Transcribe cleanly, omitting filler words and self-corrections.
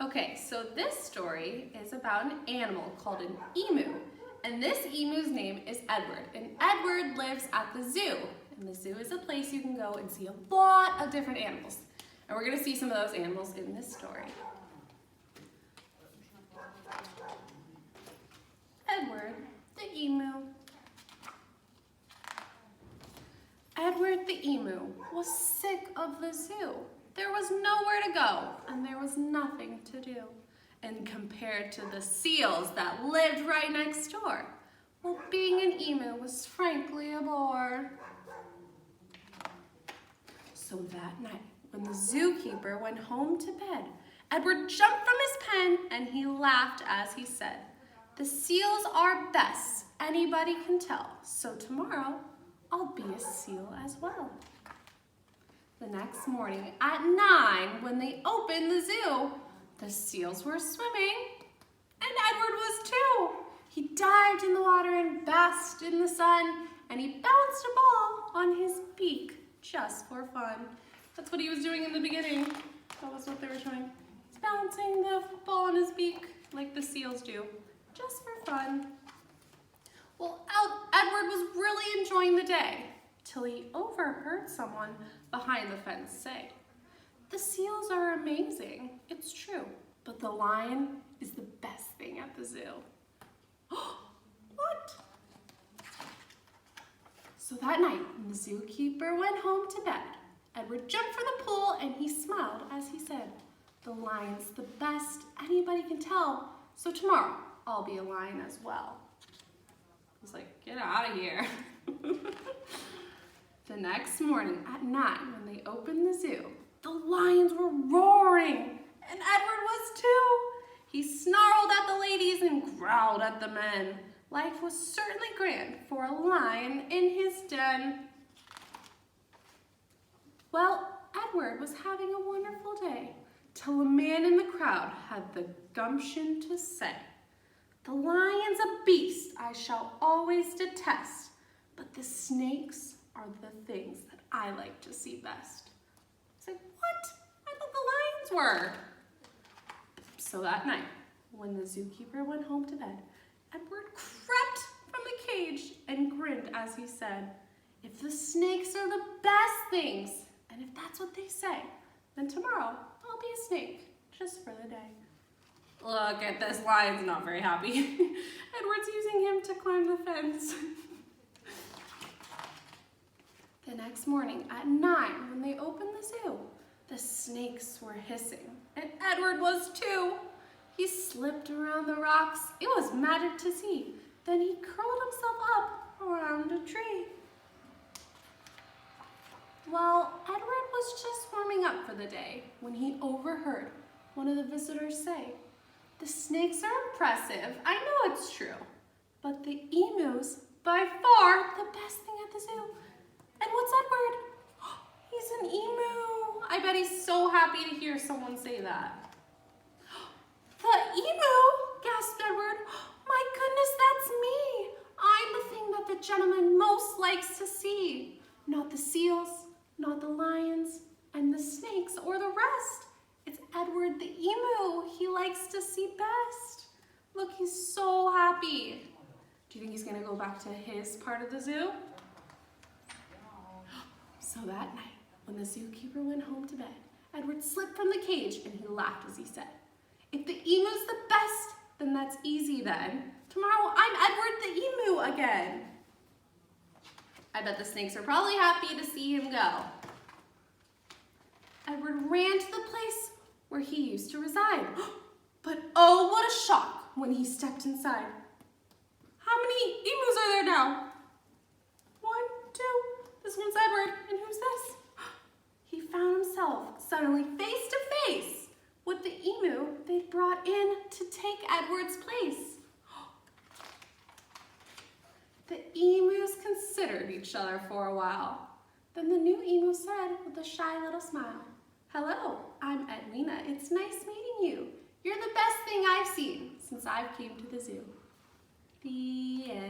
Okay, so this story is about an animal called an emu. And this emu's name is Edward. And Edward lives at the zoo. And the zoo is a place you can go and see a lot of different animals. And we're going to see some of those animals in this story. Edward the emu. Edward the emu was sick of the zoo. There was nowhere to go, and there was nothing to do. And compared to the seals that lived right next door, well, being an emu was frankly a bore. So that night, when the zookeeper went home to bed, Edward jumped from his pen and he laughed as he said, "The seals are best, anybody can tell, so tomorrow I'll be a seal as well." The next morning at 9, when they opened the zoo, the seals were swimming, and Edward was too. He dived in the water and basked in the sun, and he bounced a ball on his beak just for fun. That's what he was doing in the beginning. That was what they were showing. He's bouncing the ball on his beak like the seals do, just for fun. Well, Edward was really enjoying the day till he overheard someone behind the fence say, "The seals are amazing, it's true, but the lion is the best thing at the zoo." What? So that night, when the zookeeper went home to bed, Edward jumped for the pool and he smiled as he said, "The lion's the best anybody can tell, so tomorrow I'll be a lion as well." I was like, get out of here. The next morning at 9, when they opened the zoo, the lions were roaring, and Edward was too. He snarled at the ladies and growled at the men. Life was certainly grand for a lion in his den. Well, Edward was having a wonderful day, till a man in the crowd had the gumption to say, "The lion's a beast I shall always detest, but the snakes are the things that I like to see best." I said, "What? I thought the lions were." So that night, when the zookeeper went home to bed, Edward crept from the cage and grinned as he said, "If the snakes are the best things, and if that's what they say, then tomorrow I'll be a snake, just for the day." Look at this, lion's not very happy. Edward's using him to climb the fence. The next morning at 9, when they opened the zoo, the snakes were hissing, and Edward was too. He slipped around the rocks. It was magic to see. Then he curled himself up around a tree. Well, Edward was just warming up for the day when he overheard one of the visitors say, "The snakes are impressive, I know it's true, but the emu's by far the best thing at the zoo." And what's Edward? He's an emu. I bet he's so happy to hear someone say that. "The emu?" gasped Edward. "My goodness, that's me. I'm the thing that the gentleman most likes to see. Not the seals, not the lions, and the snakes, or the rest. It's Edward the emu he likes to see best. Look, he's so happy." Do you think he's gonna go back to his part of the zoo? So that night, when the zookeeper went home to bed, Edward slipped from the cage and he laughed as he said, "If the emu's the best, then that's easy then. Tomorrow I'm Edward the emu again." I bet the snakes are probably happy to see him go. Edward ran to the place where he used to reside. But oh, what a shock when he stepped inside. How many emus are there now? 1, 2, this one's Edward, and who's this? He found himself suddenly face to face with the emu they'd brought in to take Edward's place. The emus considered each other for a while. Then the new emu said with a shy little smile, "Hello, I'm Edwina. It's nice meeting you. You're the best thing I've seen since I've came to the zoo." The end.